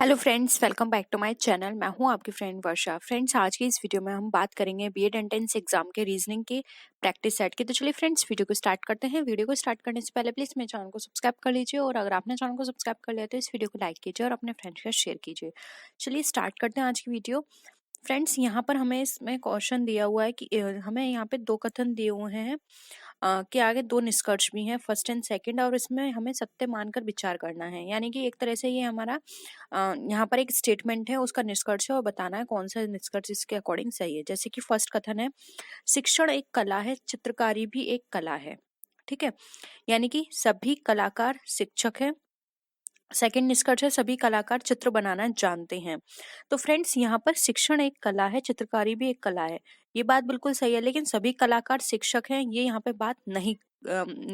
Hello friends, welcome back to my channel. मैं हूं आपकी फ्रेंड वर्षा। फ्रेंड्स, आज की इस वीडियो में हम बात करेंगे बीएड एंट्रेंस एग्जाम के रीजनिंग के प्रैक्टिस सेट की। तो चलिए फ्रेंड्स, वीडियो को स्टार्ट करते हैं। वीडियो को स्टार्ट करने से पहले प्लीज मेरे चैनल को सब्सक्राइब कर लीजिए, और अगर आपने चैनल को सब्सक्राइब कर लिया तो इस वीडियो को लाइक कीजिए और अपने फ्रेंड्स के साथ शेयर कीजिए। चलिए स्टार्ट करते हैं आज की वीडियो। फ्रेंड्स, यहाँ पर हमें इसमें क्वेश्चन दिया हुआ है कि हमें यहाँ पे दो कथन दिए हुए हैं कि आगे दो निष्कर्ष भी हैं, फर्स्ट एंड सेकंड, और इसमें हमें सत्य मानकर विचार करना है। यानी कि एक तरह से ये हमारा यहाँ पर एक स्टेटमेंट है, उसका निष्कर्ष है, और बताना है कौन सा निष्कर्ष इसके अकॉर्डिंग सही है। जैसे कि फर्स्ट कथन है, शिक्षण एक कला है, चित्रकारी भी एक कला है। ठीक है, यानी कि सभी कलाकार शिक्षक हैं। सेकंड निष्कर्ष है, सभी कलाकार चित्र बनाना जानते हैं। तो फ्रेंड्स, यहाँ पर शिक्षण एक कला है, चित्रकारी भी एक कला है, ये बात बिल्कुल सही है। लेकिन सभी कलाकार शिक्षक हैं, ये यहाँ पे बात नहीं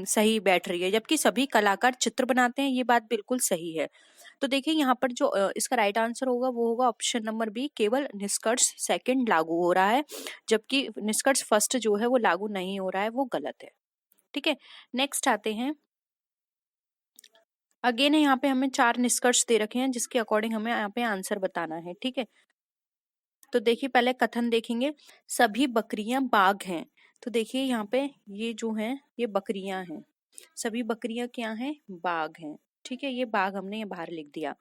सही बैठ रही है। जबकि सभी कलाकार चित्र बनाते हैं, ये बात बिल्कुल सही है। तो देखिए, यहाँ पर जो इसका राइट आंसर होगा वो होगा ऑप्शन नंबर बी, केवल निष्कर्ष सेकंड लागू हो रहा है, जबकि निष्कर्ष फर्स्ट जो है वो लागू नहीं हो रहा है, वो गलत है। ठीक है, नेक्स्ट आते हैं। अगेन यहाँ पे हमें चार निष्कर्ष दे रखे हैं, जिसके अकॉर्डिंग हमें यहाँ पे आंसर बताना है। ठीक है, तो देखिए पहले कथन देखेंगे, सभी बकरियां बाघ हैं। तो देखिए यहाँ पे ये जो है ये बकरियां हैं, सभी बकरियां क्या हैं? बाघ हैं। ठीक है, ये बाघ हमने ये बाहर लिख दिया।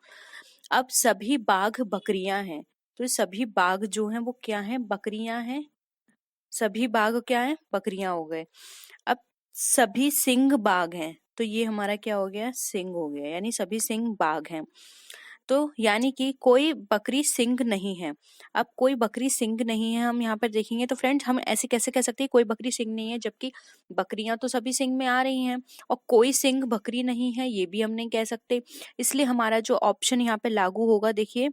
अब सभी बाघ बकरियां हैं, तो ये सभी बाघ जो हैं वो क्या हैं? बकरियां हैं। सभी बाघ क्या है? बकरियां हो गए। अब सभी सिंह बाघ हैं, तो ये हमारा क्या हो गया? सिंह हो गया, यानी सभी सिंह बाघ हैं। तो यानी कि कोई बकरी सिंह नहीं है। अब कोई बकरी सिंह नहीं है, हम यहाँ पर देखेंगे तो फ्रेंड्स, हम ऐसे कैसे कह सकते हैं कोई बकरी सिंह नहीं है, जबकि बकरियां तो सभी सिंह में आ रही हैं, और कोई सिंह बकरी नहीं है ये भी हम नहीं कह सकते। इसलिए हमारा जो ऑप्शन यहाँ पे लागू होगा, देखिए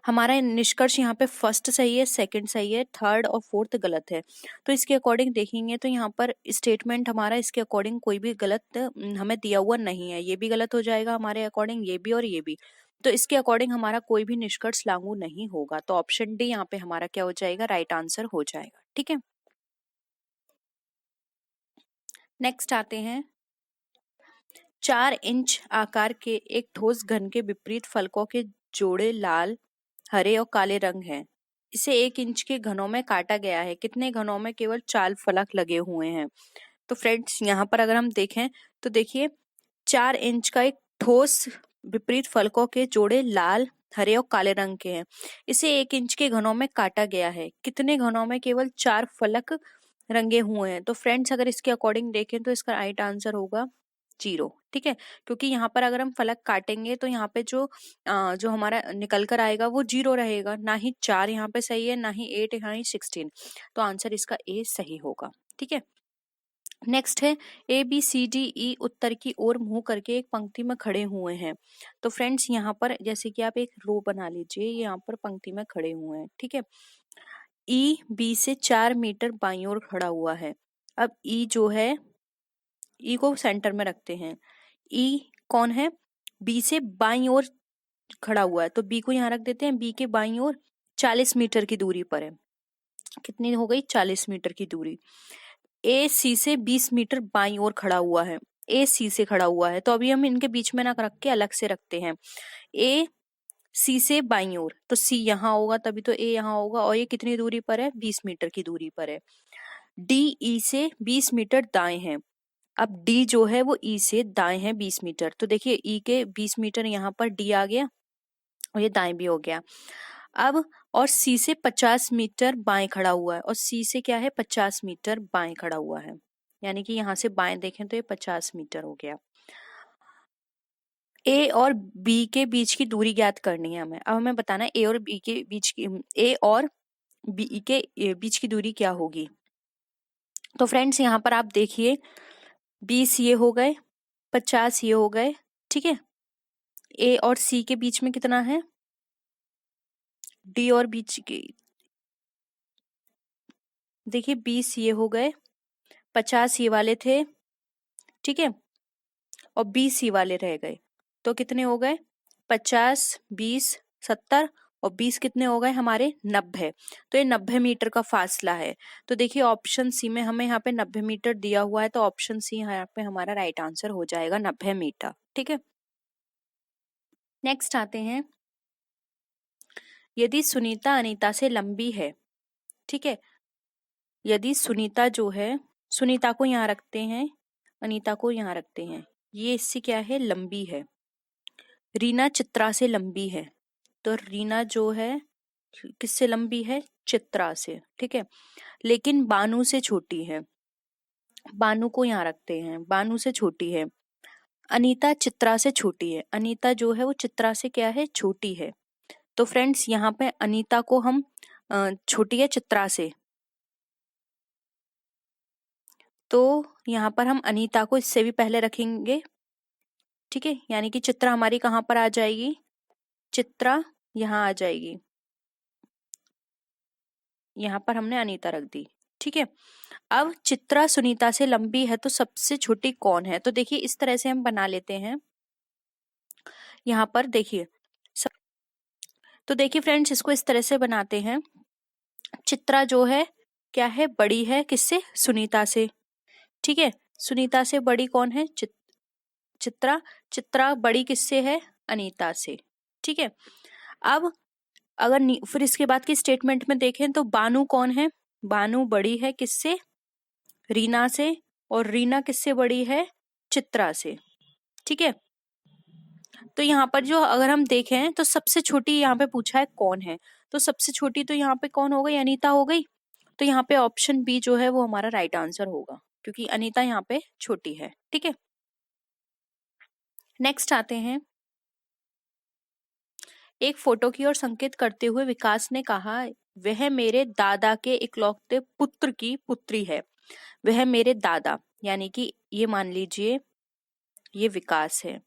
हमारा निष्कर्ष यहाँ पे फर्स्ट सही है, सेकंड सही है, थर्ड और फोर्थ गलत है। तो इसके अकॉर्डिंग देखेंगे तो यहाँ पर स्टेटमेंट हमारा इसके अकॉर्डिंग कोई भी गलत हमें दिया हुआ नहीं है। ये भी गलत हो जाएगा हमारे अकॉर्डिंग, ये भी और ये भी। तो इसके अकॉर्डिंग हमारा कोई भी निष्कर्ष लागू नहीं होगा। तो ऑप्शन डी यहाँ पे हमारा क्या हो जाएगा? राइट आंसर हो जाएगा। ठीक है, नेक्स्ट आते हैं। 4 इंच आकार के एक ठोस घन के विपरीत फलकों के जोड़े लाल, हरे और काले रंग हैं। इसे 1 इंच के घनों में काटा गया है। कितने घनों में? केवल 4 फलक लगे हुए हैं। तो फ्रेंड्स, यहाँ पर अगर हम देखें तो देखिए 4 इंच का एक ठोस विपरीत फलकों के जोड़े लाल, हरे और काले रंग के हैं। इसे 1 इंच के घनों में काटा गया है। कितने घनों में? केवल 4 फलक रंगे हुए हैं। तो फ्रेंड्स, अगर इसके अकॉर्डिंग देखें तो इसका राइट आंसर होगा 0। ठीक है, क्योंकि यहाँ पर अगर हम फलक काटेंगे तो यहाँ पे जो हमारा निकल कर आएगा वो 0 रहेगा। ना ही 4 यहाँ पे सही है, ना ही 8, ना ही 16। तो आंसर इसका ए सही होगा। ठीक है, नेक्स्ट है, ABCDE उत्तर की ओर मुंह करके एक पंक्ति में खड़े हुए हैं। तो फ्रेंड्स, यहाँ पर जैसे कि आप एक रो बना लीजिए, यहाँ पर पंक्ति में खड़े हुए हैं। ठीक है, B से 4 मीटर बाईं ओर खड़ा हुआ है। अब E जो है, E को सेंटर में रखते हैं। E कौन है? B से बाईं ओर खड़ा हुआ है, तो B को यहाँ रख देते हैं। B के बाईं ओर 40 मीटर की दूरी पर है। कितनी हो गई? 40 मीटर की दूरी। AC से 20 मीटर बाईं ओर खड़ा हुआ है। AC से खड़ा हुआ है, तो अभी हम इनके बीच में ना रख के अलग से रखते हैं। AC से बाईं ओर, तो C यहाँ होगा, तभी तो A यहाँ होगा। और ये कितनी दूरी पर है? 20 मीटर की दूरी पर है। DE से 20 मीटर दाएं है। अब D जो है वो E से दाएं है 20 मीटर। तो देखिए E के 20 मीटर यहाँ पर D आ गया, और ये दाएं भी हो गया। अब और C से 50 मीटर बाएं खड़ा हुआ है, और C से क्या है? 50 मीटर बाएं खड़ा हुआ है। यानी कि यहाँ से बाएं देखें तो ये 50 मीटर हो गया। A और B के बीच की दूरी ज्ञात करनी है हमें। अब हमें बताना है A और B के बीच की, A और B के बीच की दूरी क्या होगी। तो फ्रेंड्स, यहाँ पर आप देखिए 20 ये हो गए, 50 ये हो गए। ठीक है, A और C के बीच में कितना है? D और बीच की देखिए 20 ये हो गए, 50 ये वाले थे। ठीक है, और 20 ये वाले रह गए। तो कितने हो गए? 50, 20, 70, और 20 कितने हो गए हमारे? 90। तो ये 90 मीटर का फासला है। तो देखिए ऑप्शन सी में हमें यहाँ पे 90 मीटर दिया हुआ है, तो ऑप्शन सी यहाँ पे हमारा राइट आंसर हो जाएगा 90 मीटर। ठीक है, नेक्स्ट आते हैं, यदि सुनीता अनीता से लंबी है, ठीक है, यदि सुनीता जो है, सुनीता को यहाँ रखते हैं, अनीता को यहाँ रखते हैं, ये इससे क्या है, लंबी है। रीना चित्रा से लंबी है, तो रीना जो है किससे लंबी है, चित्रा से, ठीक है। लेकिन बानू से छोटी है, बानू को यहाँ रखते हैं, बानू से छोटी है। अनीता चित्रा से छोटी है, अनीता जो है वो चित्रा से क्या है, छोटी है। तो फ्रेंड्स यहाँ पे अनीता को हम छोटी है चित्रा से, तो यहाँ पर हम अनीता को इससे भी पहले रखेंगे, ठीक है। यानी कि चित्रा हमारी कहाँ पर आ जाएगी, चित्रा यहाँ आ जाएगी, यहाँ पर हमने अनीता रख दी, ठीक है। अब चित्रा सुनीता से लंबी है तो सबसे छोटी कौन है, तो देखिए इस तरह से हम बना लेते हैं। यहाँ पर देखिए, तो देखिए फ्रेंड्स इसको इस तरह से बनाते हैं, चित्रा जो है क्या है, बड़ी है किससे, सुनीता से, ठीक है। सुनीता से बड़ी कौन है, चित्रा, चित्रा बड़ी किससे है, अनीता से, ठीक है। अब अगर फिर इसके बाद की स्टेटमेंट में देखें तो बानू कौन है, बानू बड़ी है किससे, रीना से, और रीना किससे बड़ी है, चित्रा से, ठीक है। तो यहाँ पर जो अगर हम देखें तो सबसे छोटी यहाँ पे पूछा है कौन है, तो सबसे छोटी तो यहाँ पे कौन हो गई, अनीता हो गई। तो यहाँ पे ऑप्शन बी जो है वो हमारा राइट आंसर होगा, क्योंकि अनीता यहाँ पे छोटी है, ठीक है। नेक्स्ट आते हैं, एक फोटो की ओर संकेत करते हुए विकास ने कहा, वह मेरे दादा के इकलौते पुत्र की पुत्री है। वह मेरे दादा, यानी कि ये मान लीजिए ये विकास है,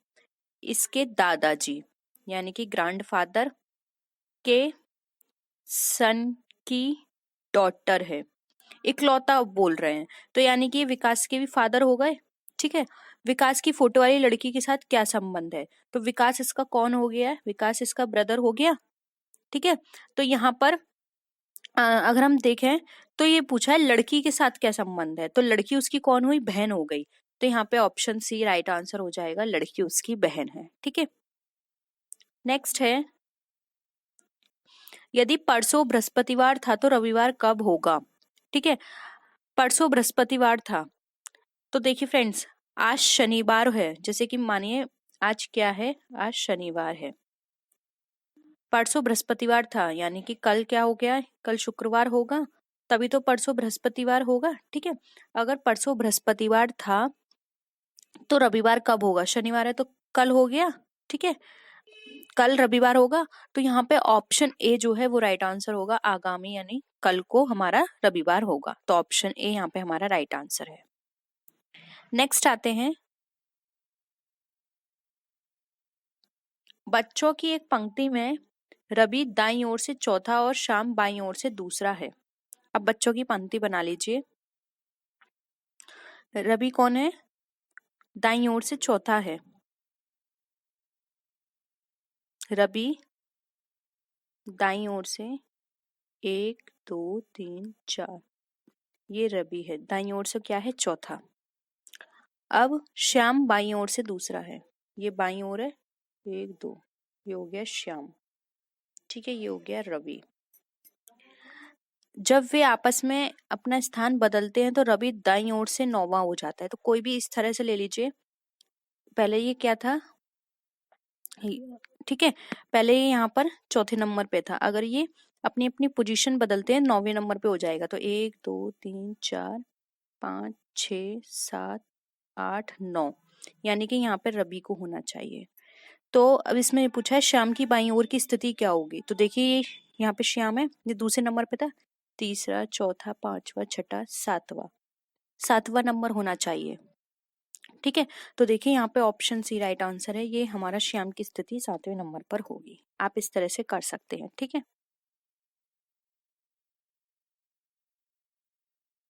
इसके दादाजी यानी कि ग्रैंडफादर के सन की डॉटर है। इकलौता बोल रहे हैं तो यानी कि विकास के भी फादर हो गए, ठीक है। विकास की फोटो वाली लड़की के साथ क्या संबंध है, तो विकास इसका कौन हो गया है, विकास इसका ब्रदर हो गया, ठीक है। तो यहाँ पर अगर हम देखें तो ये पूछा है लड़की के साथ क्या संबंध है, तो लड़की उसकी कौन हुई, बहन हो गई। तो यहाँ पे ऑप्शन सी राइट आंसर हो जाएगा, लड़की उसकी बहन है, ठीक है। नेक्स्ट है, यदि परसों बृहस्पतिवार था तो रविवार कब होगा, ठीक है। परसों बृहस्पतिवार था, तो देखिए फ्रेंड्स आज शनिवार है, जैसे कि मानिए आज क्या है, आज शनिवार है, परसों बृहस्पतिवार था, यानी कि कल क्या हो गया, कल शुक्रवार होगा, तभी तो परसों बृहस्पतिवार होगा, ठीक है। अगर परसों बृहस्पतिवार था तो रविवार कब होगा, शनिवार है तो कल हो गया, ठीक है, कल रविवार होगा। तो यहाँ पे ऑप्शन ए जो है वो राइट आंसर होगा, आगामी यानी कल को हमारा रविवार होगा, तो ऑप्शन ए यहाँ पे हमारा राइट आंसर है। नेक्स्ट आते हैं, बच्चों की एक पंक्ति में रवि दाईं ओर से चौथा और श्याम बाईं ओर से दूसरा है। अब बच्चों की पंक्ति बना लीजिए, रवि कौन है, दाईं ओर से चौथा है, रवि दाईं ओर से 1 2 3 4, ये रवि है, दाईं ओर से क्या है, चौथा। अब श्याम बाईं ओर से दूसरा है, ये बाईं ओर है 1 2, ये हो गया श्याम, ठीक है, ये हो गया रवि। जब वे आपस में अपना स्थान बदलते हैं तो रवि दाईं ओर से 9वां हो जाता है, तो कोई भी इस तरह से ले लीजिए, पहले ये क्या था, ठीक है, पहले ये यहाँ पर चौथे नंबर पे था, अगर ये अपनी अपनी पोजीशन बदलते हैं 9वें नंबर पे हो जाएगा, तो 1 2 3 4 5 6 7 8 9, यानी कि यहाँ पे रवि को होना चाहिए। तो अब इसमें पूछा है श्याम की बाईं ओर की स्थिति क्या होगी, तो देखिए यहाँ पे श्याम है, ये दूसरे नंबर पे था, तीसरा चौथा पांचवा छठा सातवां, सातवां नंबर होना चाहिए, ठीक है। तो देखिए यहाँ पे ऑप्शन सी राइट आंसर है, ये हमारा श्याम की स्थिति 7वें नंबर पर होगी। आप इस तरह से कर सकते हैं, ठीक है।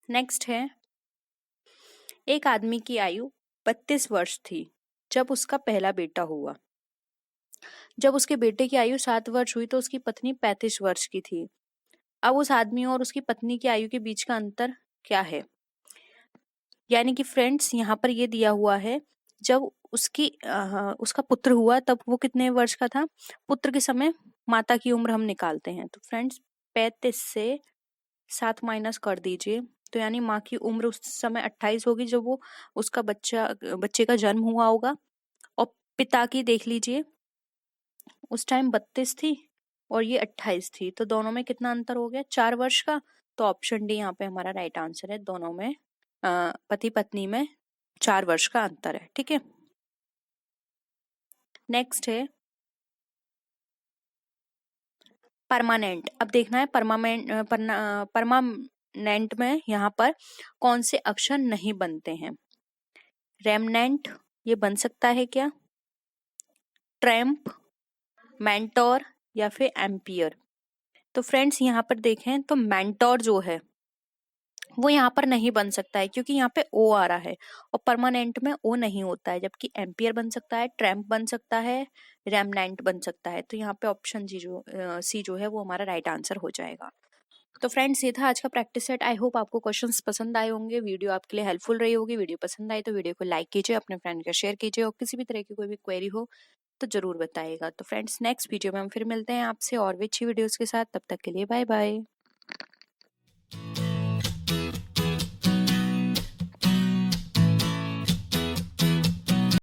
नेक्स्ट है, एक आदमी की आयु 32 वर्ष थी जब उसका पहला बेटा हुआ। जब उसके बेटे की आयु 7 वर्ष हुई तो उसकी पत्नी 35 वर्ष की थी। अब उस आदमी और उसकी पत्नी की आयु के बीच का अंतर क्या है, यानी कि फ्रेंड्स यहाँ पर ये दिया हुआ है, जब उसका पुत्र हुआ तब वो कितने वर्ष का था? पुत्र के समय माता की उम्र हम निकालते हैं, तो फ्रेंड्स 35 से 7 माइनस कर दीजिए, तो यानी माँ की उम्र उस समय 28 होगी जब वो उसका बच्चे का जन्म हुआ होगा। और पिता की देख लीजिए, उस टाइम 32 थी और ये 28 थी, तो दोनों में कितना अंतर हो गया? 4 वर्ष का। तो ऑप्शन डी यहाँ पे हमारा राइट आंसर है, दोनों में पति पत्नी में 4 वर्ष का अंतर है। ठीक है, नेक्स्ट है परमानेंट। अब देखना है परमानेंट में यहाँ पर कौन से अक्षर नहीं बनते हैं। रेमनेंट ये बन सकता है क्या? ट्रैम्प, मेंटोर या फिर एम्पियर? तो फ्रेंड्स यहाँ पर देखें तो मेंटोर जो है वो यहाँ पर नहीं बन सकता है, क्योंकि यहाँ पे ओ आ रहा है और परमानेंट में ओ नहीं होता है, जबकि एम्पियर बन सकता है, ट्रैम्प बन सकता है, रेमनेंट बन सकता है। तो यहाँ पे ऑप्शन सी जो है वो हमारा राइट आंसर हो जाएगा। तो फ्रेंड्स ये था आज का प्रैक्टिस सेट। आई होप आपको क्वेश्चंस पसंद आए होंगे, वीडियो आपके लिए हेल्पफुल रही होगी। वीडियो पसंद आई तो वीडियो को लाइक कीजिए, अपने फ्रेंड का शेयर कीजिए, और किसी भी तरह की कोई भी क्वेरी हो तो जरूर बताइएगा। तो फ्रेंड्स नेक्स्ट वीडियो में हम फिर मिलते हैं आपसे और भी अच्छी वीडियोस के साथ। तब तक के लिए बाय बाय।